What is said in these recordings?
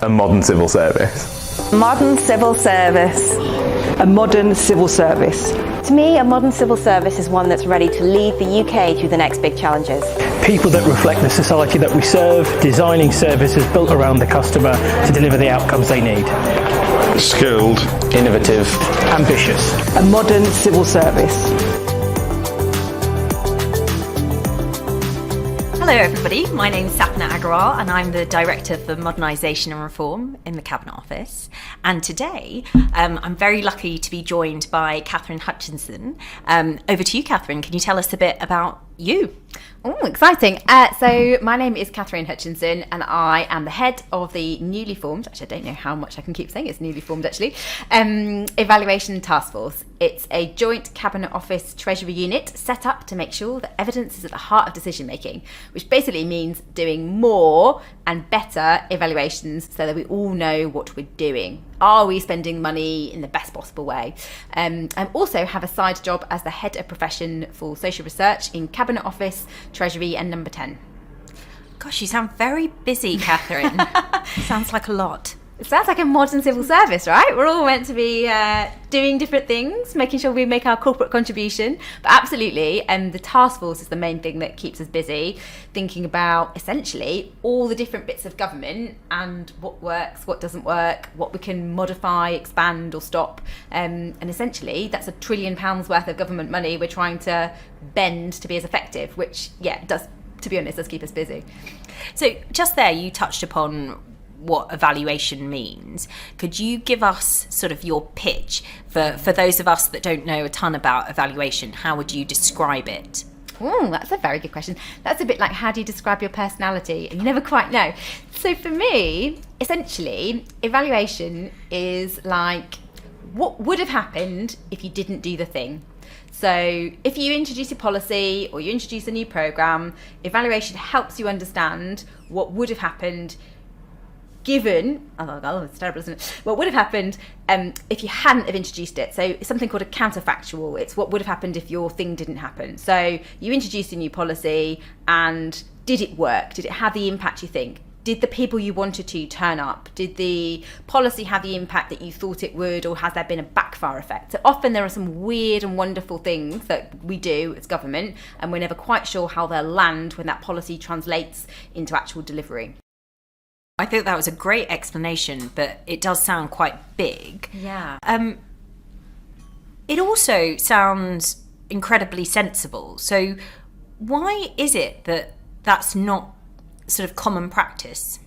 A modern civil service. Modern civil service. A modern civil service. To me, a modern civil service is one that's ready to lead the UK through the next big challenges. People that reflect the society that we serve, designing services built around the customer to deliver the outcomes they need. Skilled, innovative, ambitious. A modern civil service. Hello everybody, my name's Sapana Agrawal and I'm the Director for Modernisation and Reform in the Cabinet Office. And today I'm very lucky to be joined by Catherine Hutchinson. Over to you, Catherine. Can you tell us a bit about you? Oh, exciting. So my name is Catherine Hutchinson and I am the head of the newly formed, actually I don't know how much I can keep saying it's newly formed actually, Evaluation Task Force. It's a joint Cabinet Office Treasury unit set up to make sure that evidence is at the heart of decision making, which basically means doing more and better evaluations so that we all know what we're doing. Are we spending money in the best possible way? I also have a side job as the head of profession for social research in Cabinet Office, Treasury and Number 10. Gosh, you sound very busy, Catherine. Sounds like a lot. It sounds like a modern civil service, right? We're all meant to be doing different things, making sure we make our corporate contribution. But absolutely, the task force is the main thing that keeps us busy, thinking about essentially all the different bits of government and what works, what doesn't work, what we can modify, expand or stop. And essentially, that's £1 trillion worth of government money we're trying to bend to be as effective, which, yeah, does, to be honest, does keep us busy. So just there, you touched upon what evaluation means. Could you give us sort of your pitch for those of us that don't know a ton about evaluation? How would you describe it? Oh, that's a very good question. That's a bit like, how do you describe your personality? And you never quite know. So for me, essentially, evaluation is like what would have happened if you didn't do the thing. So if you introduce a policy or you introduce a new programme, evaluation helps you understand what would have happened given, it's terrible, isn't it? What would have happened if you hadn't have introduced it. So it's something called a counterfactual. It's what would have happened if your thing didn't happen. So you introduced a new policy and did it work? Did it have the impact you think? Did the people you wanted to turn up? Did the policy have the impact that you thought it would, or has there been a backfire effect? So often there are some weird and wonderful things that we do as government and we're never quite sure how they'll land when that policy translates into actual delivery. I think that was a great explanation, but it does sound quite big. Yeah. It also sounds incredibly sensible. So why is it that that's not sort of common practice?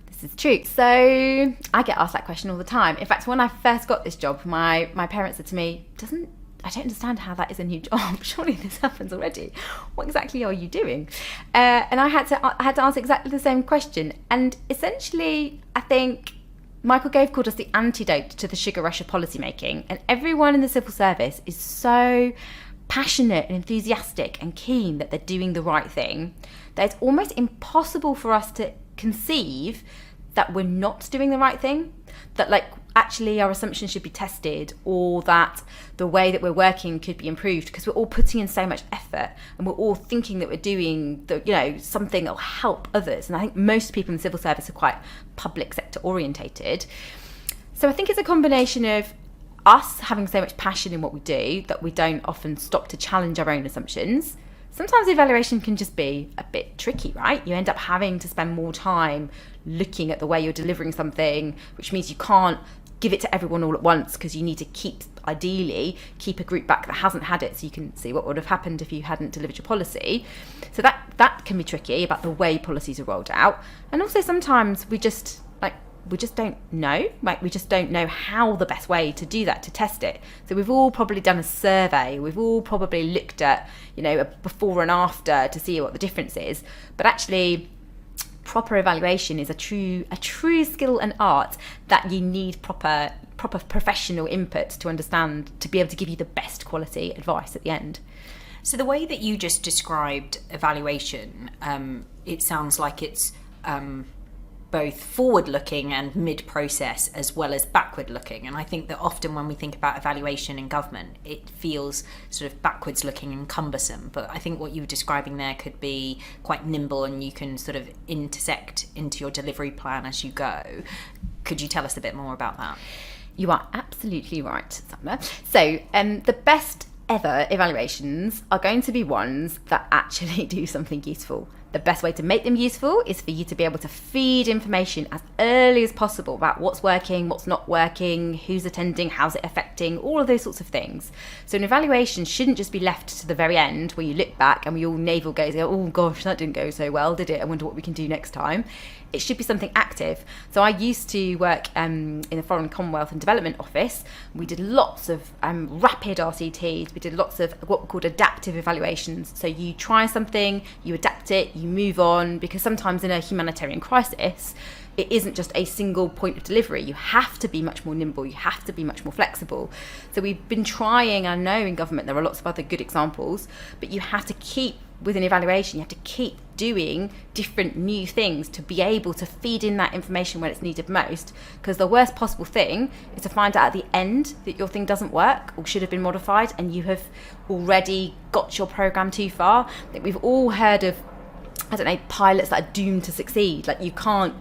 This is true. So I get asked that question all the time. In fact, when I first got this job, my parents said to me, I don't understand how that is a new job. Surely this happens already. What exactly are you doing? And I had to answer exactly the same question. And essentially, I think Michael Gove called us the antidote to the sugar rush of policymaking. And everyone in the civil service is so passionate and enthusiastic and keen that they're doing the right thing that it's almost impossible for us to conceive that we're not doing the right thing, that like actually our assumptions should be tested, or that the way that we're working could be improved, because we're all putting in so much effort and we're all thinking that we're doing something that will help others. And I think most people in the civil service are quite public sector orientated. So I think it's a combination of us having so much passion in what we do that we don't often stop to challenge our own assumptions. Sometimes evaluation can just be a bit tricky, right? You end up having to spend more time looking at the way you're delivering something, which means you can't give it to everyone all at once because you need to ideally keep a group back that hasn't had it so you can see what would have happened if you hadn't delivered your policy. So that can be tricky about the way policies are rolled out. And also sometimes we just don't know. Like, we just don't know how the best way to do that, to test it. So we've all probably done a survey. We've all probably looked at, a before and after to see what the difference is. But actually, proper evaluation is a true skill and art that you need proper professional input to understand, to be able to give you the best quality advice at the end. So the way that you just described evaluation, it sounds like it's both forward-looking and mid-process as well as backward-looking. And I think that often when we think about evaluation in government, it feels sort of backwards-looking and cumbersome. But I think what you were describing there could be quite nimble, and you can sort of intersect into your delivery plan as you go. Could you tell us a bit more about that? You are absolutely right, Sapana. So the best ever evaluations are going to be ones that actually do something useful. The best way to make them useful is for you to be able to feed information as early as possible about what's working, what's not working, who's attending, how's it affecting, all of those sorts of things. So an evaluation shouldn't just be left to the very end where you look back and we all navel gaze, oh gosh, that didn't go so well, did it? I wonder what we can do next time. It should be something active. So I used to work in the Foreign Commonwealth and Development Office. We did lots of rapid RCTs. We did lots of what were called adaptive evaluations. So you try something, you adapt it, you move on, because sometimes in a humanitarian crisis, it isn't just a single point of delivery. You have to be much more nimble. You have to be much more flexible. So we've been trying, I know in government there are lots of other good examples, but you have to keep, with an evaluation, you have to keep doing different new things to be able to feed in that information when it's needed most. Because the worst possible thing is to find out at the end that your thing doesn't work or should have been modified and you have already got your program too far. I think we've all heard of, I don't know, pilots that are doomed to succeed. Like you can't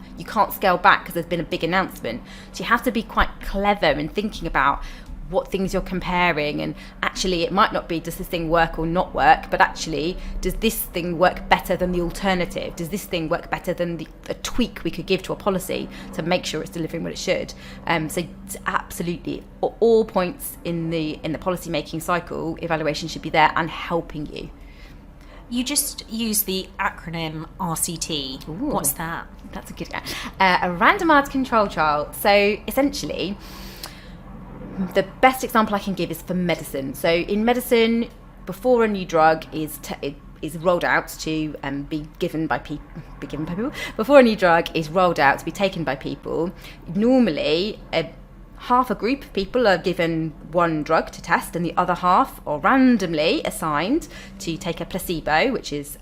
scale back because there's been a big announcement. So you have to be quite clever in thinking about what things you're comparing, and actually it might not be does this thing work or not work, but actually does this thing work better than the alternative? Does this thing work better than a tweak we could give to a policy to make sure it's delivering what it should? So absolutely, at all points in the policy making cycle, evaluation should be there and helping you. You just use the acronym RCT. Ooh, what's that? That's a good one. A randomized control trial. So essentially, the best example I can give is for medicine. So in medicine, before a new drug is rolled out to be given by people, before a new drug is rolled out to be taken by people, normally half a group of people are given one drug to test and the other half are randomly assigned to take a placebo, which is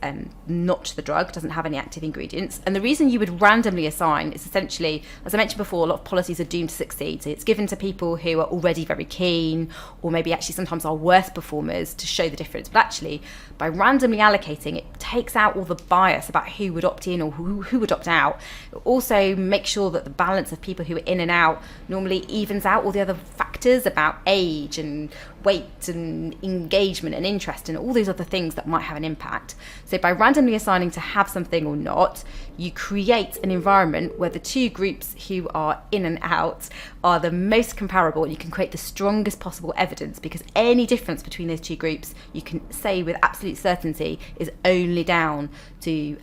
not the drug, doesn't have any active ingredients. And the reason you would randomly assign is essentially, as I mentioned before, a lot of policies are doomed to succeed. So it's given to people who are already very keen, or maybe actually sometimes are worse performers, to show the difference. But actually, by randomly allocating, it takes out all the bias about who would opt in or who would opt out. It also makes sure that the balance of people who are in and out normally evens out all the other factors about age and weight and engagement and interest and all those other things that might have an impact. So by randomly assigning to have something or not, you create an environment where the two groups who are in and out are the most comparable, and you can create the strongest possible evidence, because any difference between those two groups, you can say with absolute certainty, is only down to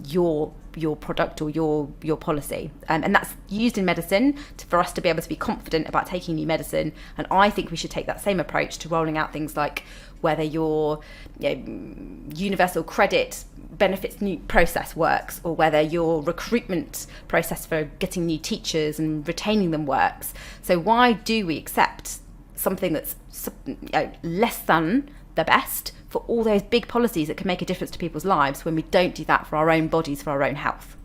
your product or your policy. And that's used in medicine for us to be able to be confident about taking new medicine. And I think we should take that same approach to rolling out things like whether your universal credit benefits new process works, or whether your recruitment process for getting new teachers and retaining them works. So why do we accept something that's less than the best for all those big policies that can make a difference to people's lives, when we don't do that for our own bodies, for our own health?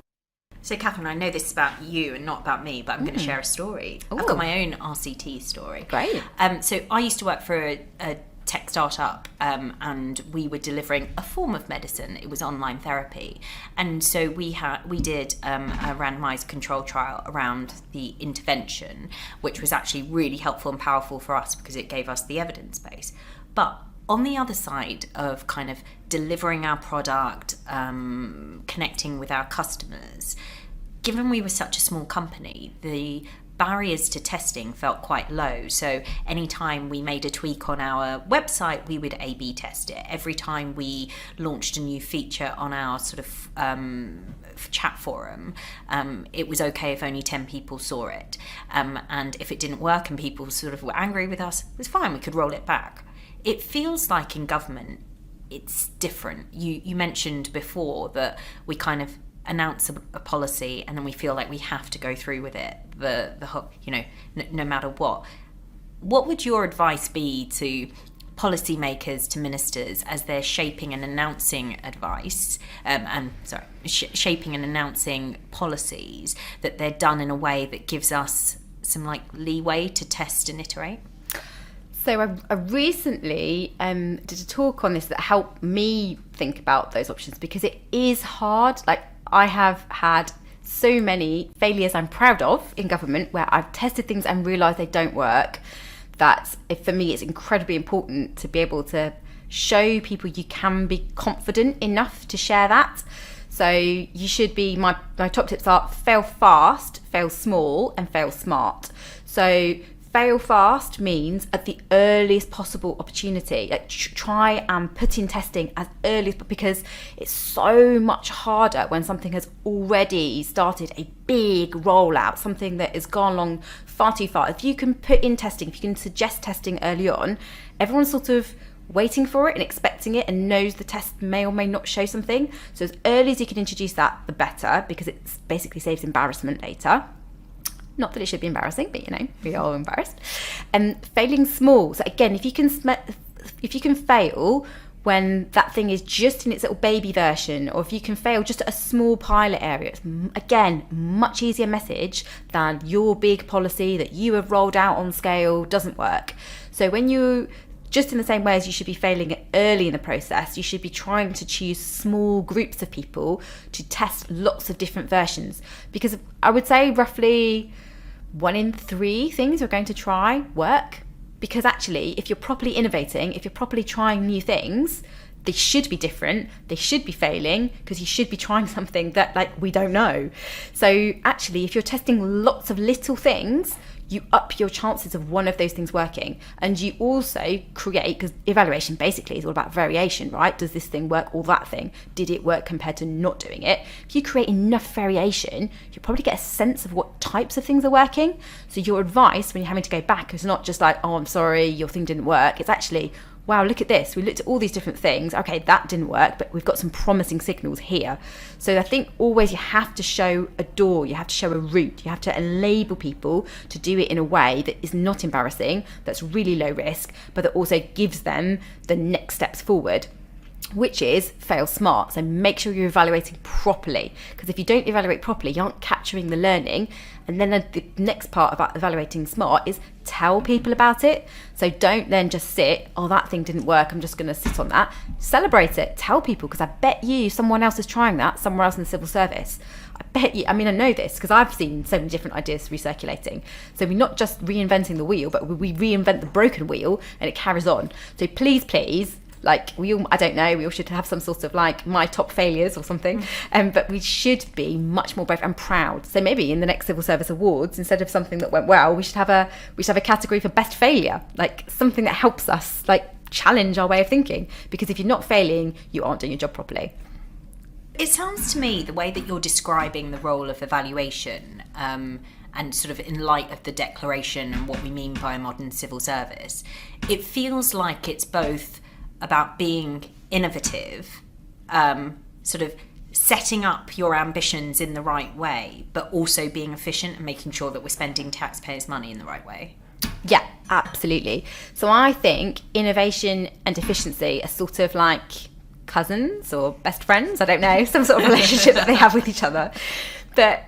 So Catherine, I know this is about you and not about me, but I'm going to share a story. Ooh. I've got my own RCT story. Great. So I used to work for a tech startup, and we were delivering a form of medicine. It was online therapy, and so we did a randomized control trial around the intervention, which was actually really helpful and powerful for us because it gave us the evidence base. But on the other side of kind of delivering our product, connecting with our customers, given we were such a small company, the barriers to testing felt quite low. So anytime we made a tweak on our website, we would A/B test it. Every time we launched a new feature on our sort of chat forum, it was okay if only 10 people saw it. And if it didn't work and people sort of were angry with us, it was fine, we could roll it back. It feels like in government, it's different. You mentioned before that we kind of announce a policy and then we feel like we have to go through with it, the whole, no matter what. What would your advice be to policymakers to ministers as they're shaping and announcing advice, shaping and announcing policies, that they're done in a way that gives us some like leeway to test and iterate? So I recently did a talk on this that helped me think about those options, because it is hard. Like, I have had so many failures I'm proud of in government where I've tested things and realised they don't work, that for me it's incredibly important to be able to show people you can be confident enough to share that. So you should be, my top tips are: fail fast, fail small, and fail smart. So fail fast means at the earliest possible opportunity. Like, try and put in testing as early as, because it's so much harder when something has already started a big rollout, something that has gone along far too far. If you can put in testing, if you can suggest testing early on, everyone's sort of waiting for it and expecting it and knows the test may or may not show something. So as early as you can introduce that, the better, because it basically saves embarrassment later. Not that it should be embarrassing, but we are embarrassed. Failing small. So again, if you can fail when that thing is just in its little baby version, or if you can fail just at a small pilot area, it's again much easier message than your big policy that you have rolled out on scale doesn't work. So when you, just in the same way as you should be failing early in the process, you should be trying to choose small groups of people to test lots of different versions, because I would say roughly 1 in 3 things you're going to try work. Because actually, if you're properly innovating, if you're properly trying new things, they should be different, they should be failing, because you should be trying something that we don't know. So actually, if you're testing lots of little things, you up your chances of one of those things working. And you also create, because evaluation basically is all about variation, right? Does this thing work or that thing? Did it work compared to not doing it? If you create enough variation, you probably get a sense of what types of things are working. So your advice when you're having to go back is not just like, oh, I'm sorry, your thing didn't work. It's actually, wow, look at this. We looked at all these different things. Okay, that didn't work, but we've got some promising signals here. So I think always you have to show a door, you have to show a route, you have to enable people to do it in a way that is not embarrassing, that's really low risk, but that also gives them the next steps forward, which is fail smart. So make sure you're evaluating properly, because if you don't evaluate properly, you aren't capturing the learning. And then the next part about evaluating smart is tell people about it. So don't then just sit, oh, that thing didn't work, I'm just going to sit on that. Celebrate it, tell people, because I bet you someone else is trying that somewhere else in the civil service. I bet you, I know this because I've seen so many different ideas recirculating. So we're not just reinventing the wheel, but we reinvent the broken wheel and it carries on. So please, we all should have some sort of my top failures or something, but we should be much more brave and proud. So maybe in the next civil service awards, instead of something that went well, we should have a category for best failure, something that helps us challenge our way of thinking, because if you're not failing, you aren't doing your job properly. It sounds to me, the way that you're describing the role of evaluation, and sort of in light of the declaration and what we mean by a modern civil service, it feels like it's both about being innovative, sort of setting up your ambitions in the right way, but also being efficient and making sure that we're spending taxpayers' money in the right way. Yeah, absolutely. So I think innovation and efficiency are sort of like cousins or best friends, I don't know, some sort of relationship that they have with each other. But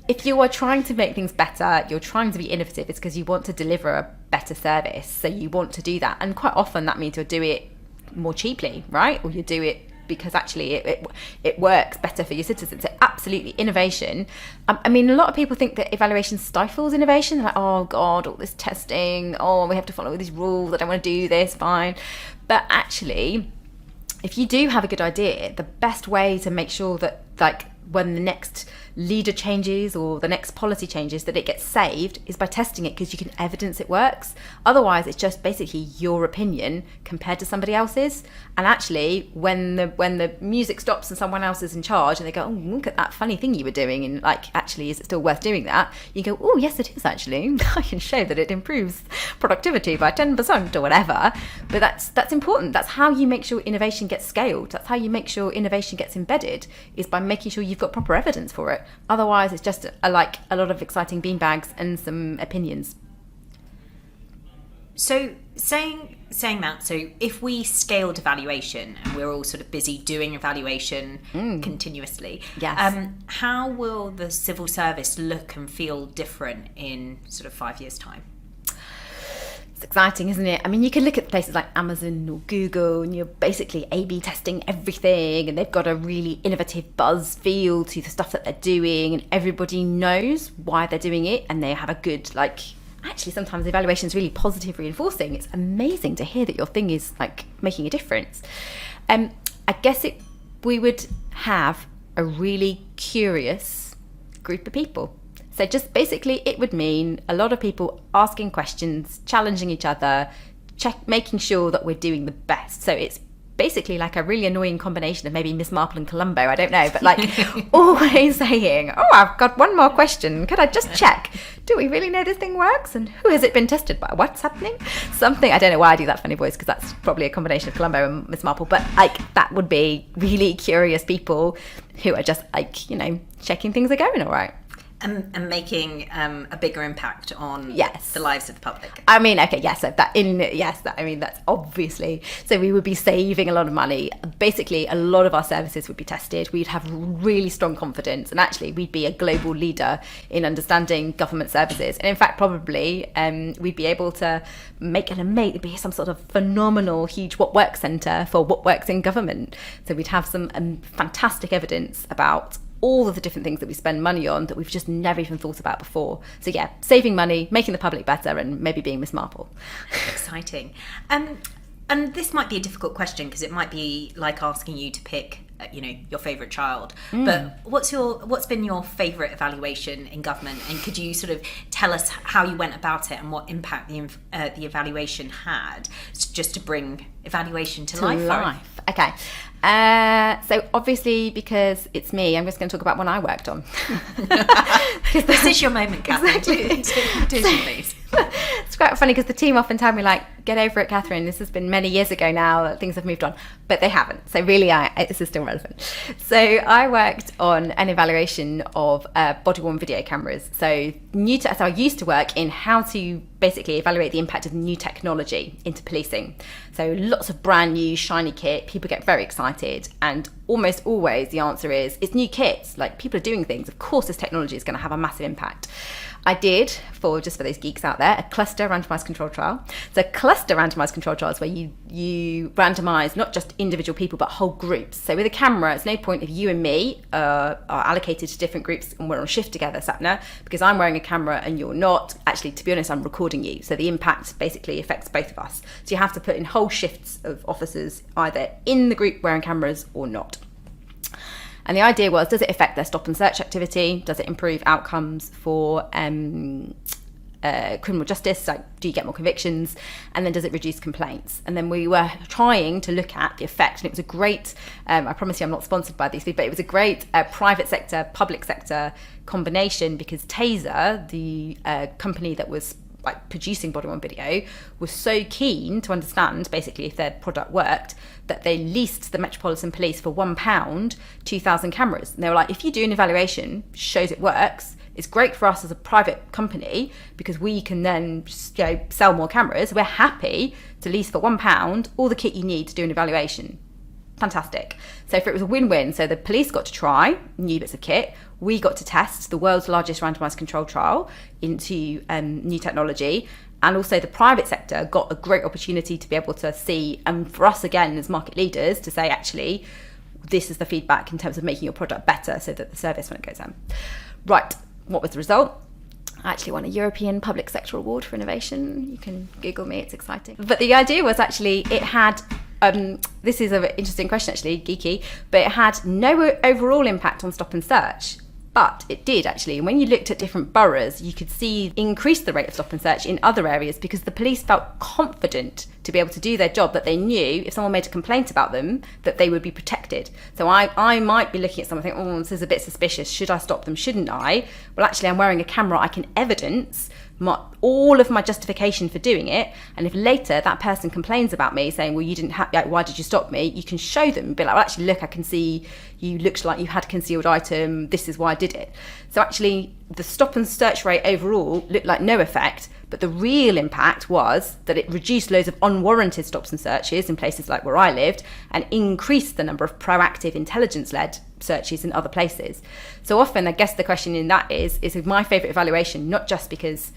if you are trying to make things better, you're trying to be innovative, it's because you want to deliver a better service. So you want to do that. And quite often that means you'll do it more cheaply, right? Or you do it because actually it works better for your citizens. So absolutely, innovation. A lot of people think that evaluation stifles innovation. They're like, oh God, all this testing, oh, we have to follow all these rules, I don't want to do this, fine. But actually, if you do have a good idea, the best way to make sure that when the next leader changes or the next policy changes, that it gets saved is by testing it, because you can evidence it works. Otherwise, it's just basically your opinion compared to somebody else's. And actually, when the music stops and someone else is in charge and they go, oh, look at that funny thing you were doing, and actually, is it still worth doing that? You go, oh, yes, it is actually. I can show that it improves productivity by 10% or whatever. But that's important. That's how you make sure innovation gets scaled. That's how you make sure innovation gets embedded, is by making sure you've got proper evidence for it. Otherwise, it's just a lot of exciting beanbags and some opinions. So Saying that, so if we scaled evaluation and we're all sort of busy doing evaluation continuously, Yes. how will the civil service look and feel different in sort of 5 years' time? It's exciting, isn't it? I mean, you can look at places like Amazon or Google and you're basically A/B testing everything, and they've got a really innovative buzz feel to the stuff that they're doing, and everybody knows why they're doing it, and they have a good, actually sometimes the evaluation is really positive reinforcing. It's amazing to hear that your thing is making a difference. I guess we would have a really curious group of people. So just basically it would mean a lot of people asking questions, challenging each other, making sure that we're doing the best. So it's basically like a really annoying combination of maybe Miss Marple and Columbo, I don't know, but always saying, oh, I've got one more question. Could I just check? Do we really know this thing works? And who has it been tested by? What's happening? Something, I don't know why I do that funny voice, because that's probably a combination of Columbo and Miss Marple, but that would be really curious people who are just checking things are going all right. And making a bigger impact on the lives of the public. I mean, okay, yes, that's obviously. So we would be saving a lot of money. Basically, a lot of our services would be tested. We'd have really strong confidence, and actually, we'd be a global leader in understanding government services. And in fact, probably we'd be able to it'd be some sort of phenomenal, huge what works centre for what works in government. So we'd have some fantastic evidence about all of the different things that we spend money on that we've just never even thought about before. So yeah, saving money, making the public better, and maybe being Miss Marple. Exciting. And this might be a difficult question because it might be like asking you to pick your favourite child. But what's been your favourite evaluation in government, and could you sort of tell us how you went about it and what impact the evaluation had, just to bring evaluation to life? Okay. So obviously, because it's me, I'm just going to talk about one I worked on. This is your moment, Catherine. Exactly. Do please. It's quite funny because the team often tell me, get over it, Catherine. This has been many years ago now that things have moved on, but they haven't. So really, this is still relevant. So I worked on an evaluation of body-worn video cameras. So I used to work in how to basically evaluate the impact of new technology into policing. So lots of brand new shiny kit. People get very excited, and almost always the answer is it's new kits. People are doing things. Of course, this technology is going to have a massive impact. I did, for those geeks out there, a cluster randomized control trial. So cluster randomized control trials where you randomize not just individual people but whole groups. So with a camera, it's no point if you and me are allocated to different groups and we're on shift together, Sapna, because I'm wearing a camera and you're not. Actually, to be honest, I'm recording you. So the impact basically affects both of us. So you have to put in whole shifts of officers either in the group wearing cameras or not. And the idea was, does it affect their stop and search activity? Does it improve outcomes for criminal justice? Do you get more convictions? And then does it reduce complaints? And then we were trying to look at the effect. And it was a great, I promise you I'm not sponsored by these people, but it was a great private sector, public sector combination, because Taser, the company that was producing body-worn video, was so keen to understand basically if their product worked that they leased the Metropolitan Police for £1 2,000 cameras. And they were like, if you do an evaluation, shows it works, it's great for us as a private company because we can then sell more cameras. We're happy to lease for £1 all the kit you need to do an evaluation. Fantastic. So it was a win-win. So the police got to try new bits of kit. We got to test the world's largest randomised control trial into new technology. And also the private sector got a great opportunity to be able to see, and for us again as market leaders to say, actually, this is the feedback in terms of making your product better so that the service when it goes down. Right, what was the result? I actually won a European Public Sector Award for innovation. You can Google me, it's exciting. But the idea was actually it had, this is an interesting question actually, geeky, but it had no overall impact on stop and search. But it did actually. When you looked at different boroughs, you could see increase the rate of stop and search in other areas because the police felt confident to be able to do their job, that they knew if someone made a complaint about them, that they would be protected. So I might be looking at someone and think, oh, this is a bit suspicious. Should I stop them? Shouldn't I? Well, actually, I'm wearing a camera. I can evidence all of my justification for doing it. And if later that person complains about me saying, well, you didn't have, like, why did you stop me? You can show them and be like, well, actually, look, I can see you looked like you had a concealed item. This is why I did it. So actually the stop and search rate overall looked like no effect, but the real impact was that it reduced loads of unwarranted stops and searches in places like where I lived and increased the number of proactive intelligence-led searches in other places. So often I guess the question in that is my favourite evaluation, not just because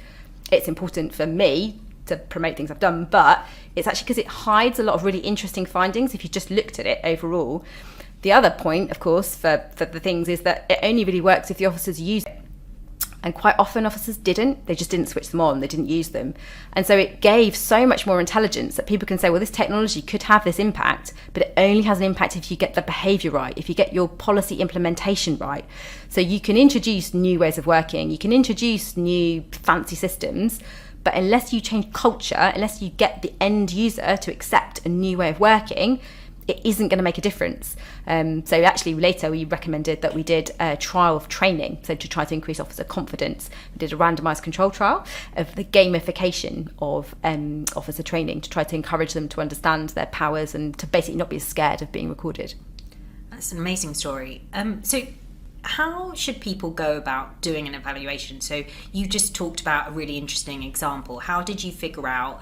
it's important for me to promote things I've done, but it's actually because it hides a lot of really interesting findings if you just looked at it overall. The other point, of course, for the things is that it only really works if the officers use it. And quite often officers didn't. They just didn't switch them on. They didn't use them. And so it gave so much more intelligence that people can say, well, this technology could have this impact, but it only has an impact if you get the behaviour right, if you get your policy implementation right. So you can introduce new ways of working, you can introduce new fancy systems, but unless you change culture, unless you get the end user to accept a new way of working, it isn't going to make a difference. So actually later we recommended that we did a trial of training, so to try to increase officer confidence. We did a randomised control trial of the gamification of officer training to try to encourage them to understand their powers and to basically not be scared of being recorded. That's an amazing story. So how should people go about doing an evaluation? So you just talked about a really interesting example. How did you figure out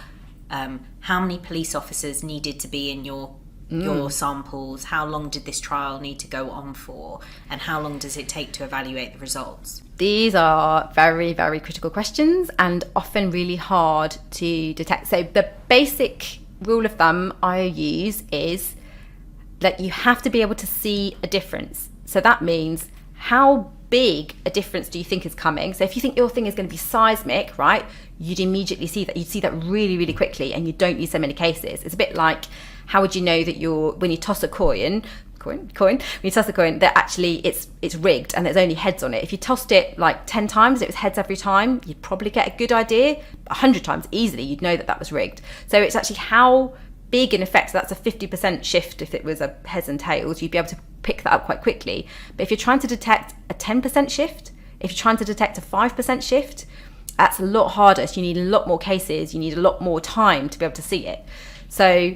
how many police officers needed to be in your samples? How long did this trial need to go on for? And how long does it take to evaluate the results? These are very, very critical questions and often really hard to detect. So the basic rule of thumb I use is that you have to be able to see a difference. So that means how big a difference do you think is coming? So if you think your thing is going to be seismic, right, you'd immediately see that. You'd see that really, really quickly, and you don't use so many cases. It's a bit like, how would you know that when you toss a coin, when you toss a coin, that actually it's rigged and there's only heads on it. If you tossed it like 10 times, it was heads every time, you'd probably get a good idea. 100 times easily, you'd know that was rigged. So it's actually how big an effect. So that's a 50% shift. If it was a heads and tails, you'd be able to pick that up quite quickly. But if you're trying to detect a 10% shift, if you're trying to detect a 5% shift, that's a lot harder. So you need a lot more cases, you need a lot more time to be able to see it. So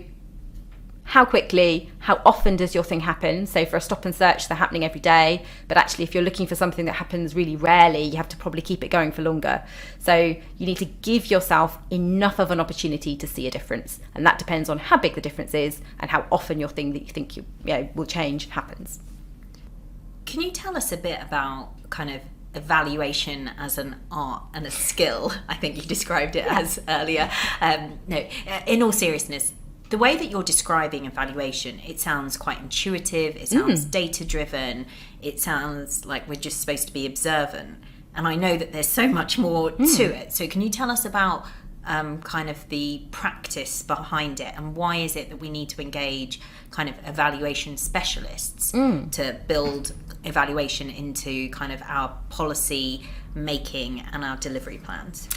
how quickly, how often does your thing happen? So for a stop and search, they're happening every day. But actually, if you're looking for something that happens really rarely, you have to probably keep it going for longer. So you need to give yourself enough of an opportunity to see a difference. And that depends on how big the difference is and how often your thing that you think will change happens. Can you tell us a bit about kind of evaluation as an art and a skill? I think you described it as earlier. No, in all seriousness, the way that you're describing evaluation, it sounds quite intuitive, it sounds data-driven, it sounds like we're just supposed to be observant. And I know that there's so much more to it. So can you tell us about kind of the practice behind it, and why is it that we need to engage kind of evaluation specialists to build evaluation into kind of our policy making and our delivery plans?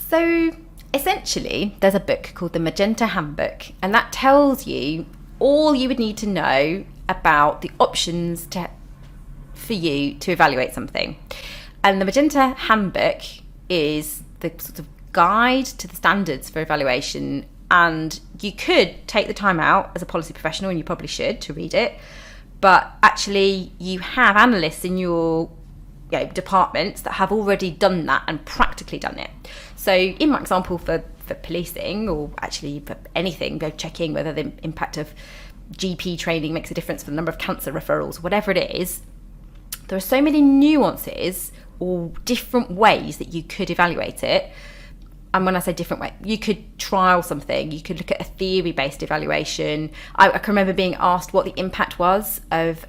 So essentially, there's a book called the Magenta Handbook, and that tells you all you would need to know about the options for you to evaluate something. And the Magenta Handbook is the sort of guide to the standards for evaluation, and you could take the time out as a policy professional, and you probably should, to read it, but actually you have analysts in your departments that have already done that and practically done it. So in my example for policing, or actually for anything, checking whether the impact of GP training makes a difference for the number of cancer referrals, whatever it is, there are so many nuances or different ways that you could evaluate it. And when I say different way, you could trial something, you could look at a theory-based evaluation. I can remember being asked what the impact was of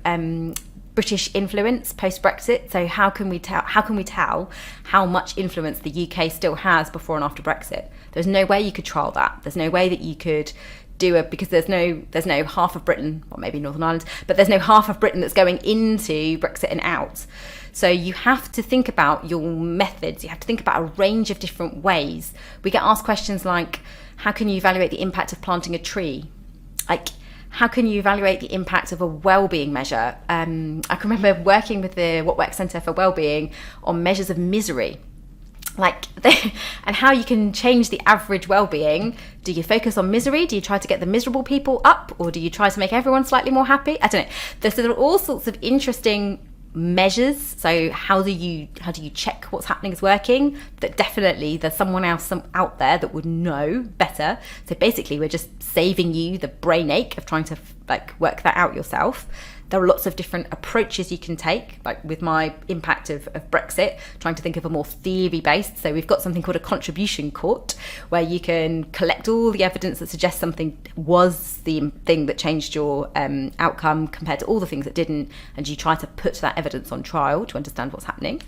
British influence post-Brexit. So how can we tell how much influence the UK still has before and after Brexit? There's no way you could trial that. There's no way that you could do it, because there's no half of Britain, or maybe Northern Ireland, but there's no half of Britain that's going into Brexit and out. So you have to think about your methods. You have to think about a range of different ways. We get asked questions like, how can you evaluate the impact of planting a tree? Like, how can you evaluate the impact of a wellbeing measure? I can remember working with the What Works Centre for Wellbeing on measures of misery. and how you can change the average well-being. Do you focus on misery? Do you try to get the miserable people up, or do you try to make everyone slightly more happy? I don't know. There's all sorts of interesting measures. So how do you check what's happening is working? That definitely there's someone else out there that would know better. So basically we're just saving you the brain ache of trying to work that out yourself. There are lots of different approaches you can take, like with my impact of Brexit, trying to think of a more theory-based. So we've got something called a contribution court, where you can collect all the evidence that suggests something was the thing that changed your outcome compared to all the things that didn't, and you try to put that evidence on trial to understand what's happening,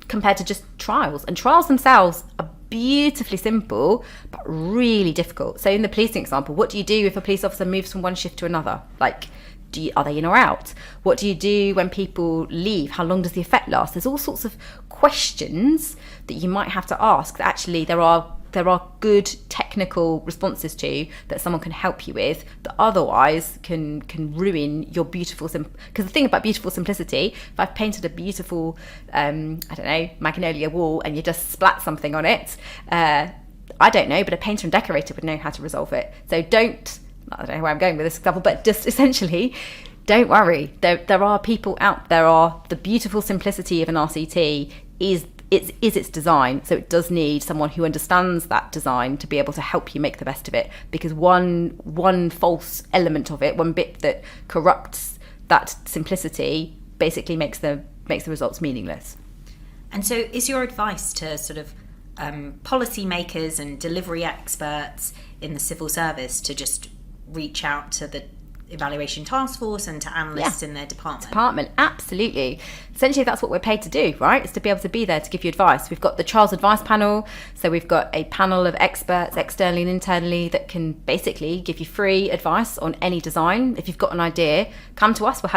compared to just trials. And trials themselves are beautifully simple, but really difficult. So in the policing example, what do you do if a police officer moves from one shift to another? Are they in or out? What do you do when people leave? How long does the effect last? There's all sorts of questions that you might have to ask that actually there are good technical responses to that someone can help you with, that otherwise can ruin your beautiful because the thing about beautiful simplicity, if I've painted a beautiful magnolia wall and you just splat something on it, I don't know, but a painter and decorator would know how to resolve it. So I don't know where I'm going with this example, but just essentially, don't worry. There are people out there. The beautiful simplicity of an RCT is its design. So it does need someone who understands that design to be able to help you make the best of it. Because one false element of it, one bit that corrupts that simplicity, basically makes the results meaningless. And so, is your advice to sort of policymakers and delivery experts in the civil service to just reach out to the evaluation task force and to analysts in their department? Absolutely. Essentially that's what we're paid to do, right? Is to be able to be there to give you advice. We've got the Trials Advice Panel, so we've got a panel of experts externally and internally that can basically give you free advice on any design. If you've got an idea, come to us, we'll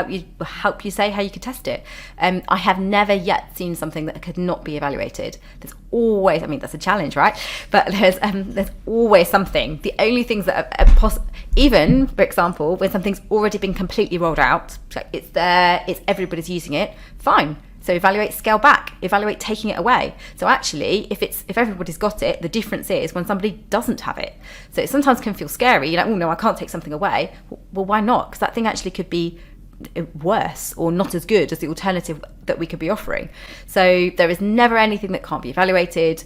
help you say how you could test it. I have never yet seen something that could not be evaluated. There's always, that's a challenge, right? But there's always something. The only things that are possible, even for example, when something's already been completely rolled out, so it's there, everybody's using it, fine. So evaluate, scale back, evaluate taking it away. So actually, if everybody's got it, the difference is when somebody doesn't have it. So it sometimes can feel scary. You're like, oh no, I can't take something away. Well, why not? Because that thing actually could be worse or not as good as the alternative that we could be offering. So there is never anything that can't be evaluated.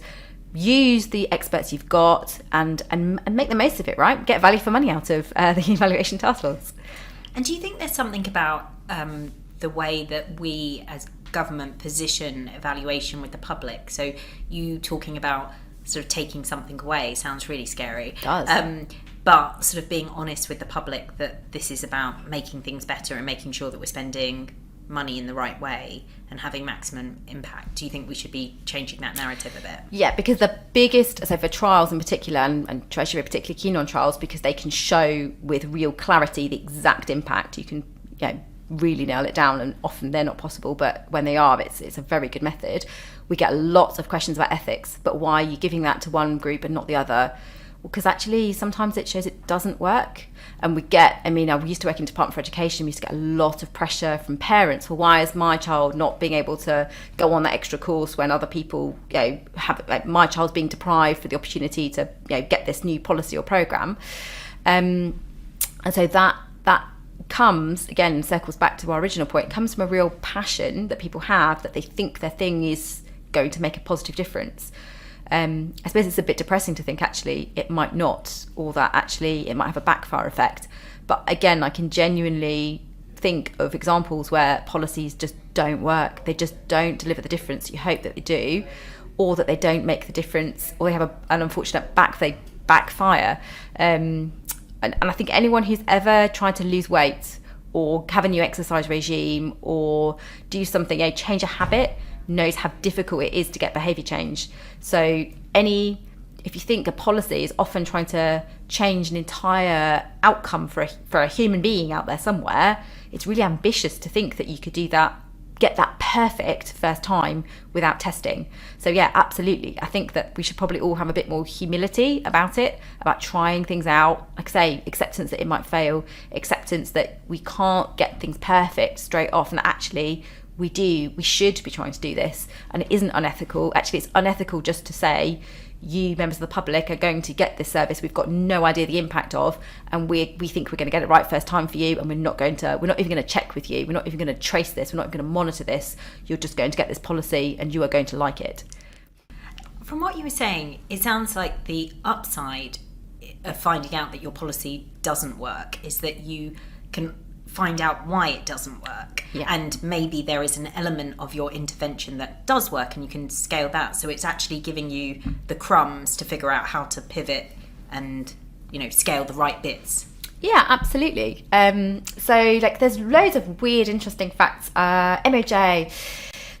Use the experts you've got and make the most of it, right? Get value for money out of the evaluation task force. And do you think there's something about the way that we as government position evaluation with the public? So you talking about sort of taking something away sounds really scary. It does. But sort of being honest with the public that this is about making things better and making sure that we're spending money in the right way and having maximum impact. Do you think we should be changing that narrative a bit? Yeah, because the biggest, so for trials in particular, and Treasury are particularly keen on trials because they can show with real clarity the exact impact. You can really nail it down, and often they're not possible, but when they are, it's a very good method. We get lots of questions about ethics, but why are you giving that to one group and not the other? Because actually sometimes it shows it doesn't work, and we used to work in Department for Education. We used to get a lot of pressure from parents for why is my child not being able to go on that extra course when other people have, my child's being deprived for the opportunity to get this new policy or programme, and so that comes again, circles back to our original point. It comes from a real passion that people have, that they think their thing is going to make a positive difference. I suppose it's a bit depressing to think actually it might not, or that actually it might have a backfire effect. But again, I can genuinely think of examples where policies just don't work. They just don't deliver the difference you hope that they do, or that they don't make the difference, or they have an unfortunate backfire. And I think anyone who's ever tried to lose weight or have a new exercise regime or do something, change a habit, knows how difficult it is to get behaviour change. So if you think a policy is often trying to change an entire outcome for a human being out there somewhere, it's really ambitious to think that you could do that, get that perfect first time without testing. So yeah, absolutely. I think that we should probably all have a bit more humility about it, about trying things out. Like I say, acceptance that it might fail, acceptance that we can't get things perfect straight off, and actually we should be trying to do this, and it isn't unethical. Actually, it's unethical just to say, you members of the public are going to get this service we've got no idea the impact of, and we think we're going to get it right first time for you, and we're not even going to check with you, we're not even going to trace this, we're not even going to monitor this, you're just going to get this policy and you are going to like it. From what you were saying, it sounds like the upside of finding out that your policy doesn't work is that you can find out why it doesn't work, and maybe there is an element of your intervention that does work and you can scale that, so it's actually giving you the crumbs to figure out how to pivot and, you know, scale the right bits. Yeah, absolutely. So like there's loads of weird interesting facts. MOJ,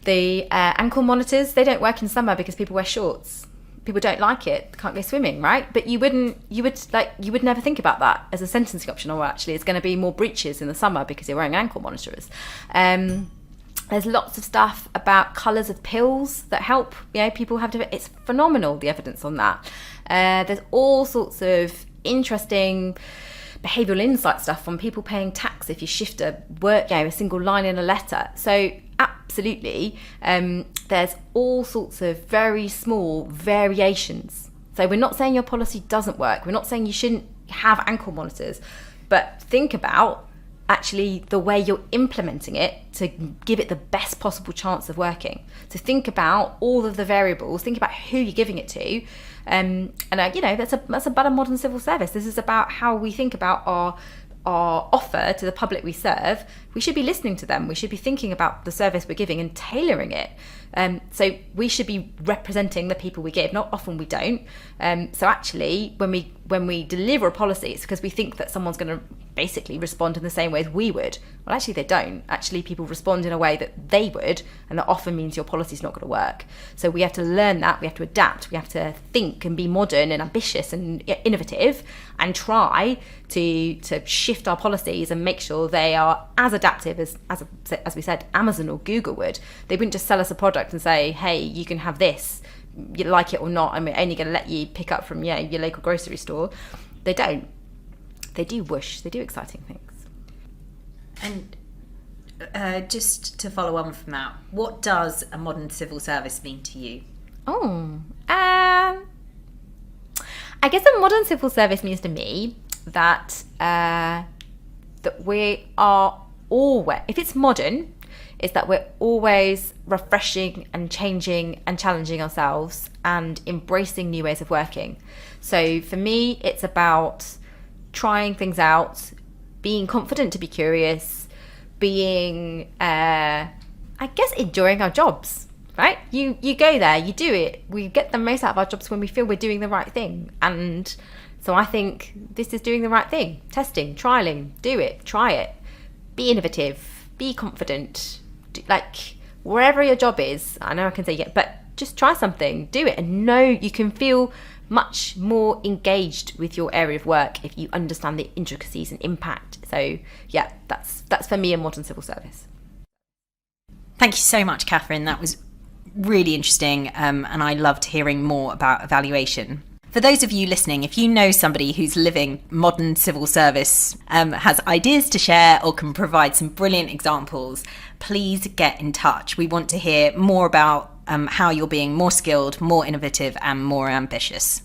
the ankle monitors, they don't work in summer because people wear shorts. People don't like it, can't go swimming, right? But you would never think about that as a sentencing option. Or actually, it's going to be more breaches in the summer because you're wearing ankle monitors. There's lots of stuff about colours of pills that help. You know, people have to. It's phenomenal, the evidence on that. There's all sorts of interesting behavioural insight stuff on people paying tax if you shift a single line in a letter. So absolutely, there's all sorts of very small variations. So we're not saying your policy doesn't work. We're not saying you shouldn't have ankle monitors, but think about actually the way you're implementing it to give it the best possible chance of working. So think about all of the variables, think about who you're giving it to. That's about a modern civil service. This is about how we think about our offer to the public we serve. We should be listening to them. We should be thinking about the service we're giving and tailoring it. So we should be representing the people we give. Not often we don't. So actually, when we deliver a policy, it's because we think that someone's going to basically respond in the same way as we would. Well, actually, they don't. Actually, people respond in a way that they would, and that often means your policy's not going to work. So we have to learn that. We have to adapt. We have to think and be modern and ambitious and innovative, and try to shift our policies and make sure they are as adaptive as we said, Amazon or Google would. They wouldn't just sell us a product and say, hey, you can have this, you like it or not, and we're only going to let you pick up from your local grocery store. They don't. They do whoosh. They do exciting things. And just to follow on from that, what does a modern civil service mean to you? I guess a modern civil service means to me that we are always, if it's modern, is that we're always refreshing and changing and challenging ourselves and embracing new ways of working. So for me, it's about trying things out, being confident to be curious, being, enjoying our jobs, right? You go there, you do it. We get the most out of our jobs when we feel we're doing the right thing. And so I think this is doing the right thing. Testing, trialing, do it, try it. Be innovative, be confident. Like, wherever your job is, I know I can say yeah, but just try something, do it, and know you can feel much more engaged with your area of work if you understand the intricacies and impact. So yeah, that's for me a modern civil service. Thank you so much, Catherine. That was really interesting, and I loved hearing more about evaluation. For those of you listening, if you know somebody who's living modern civil service, has ideas to share or can provide some brilliant examples, please get in touch. We want to hear more about how you're being more skilled, more innovative and more ambitious.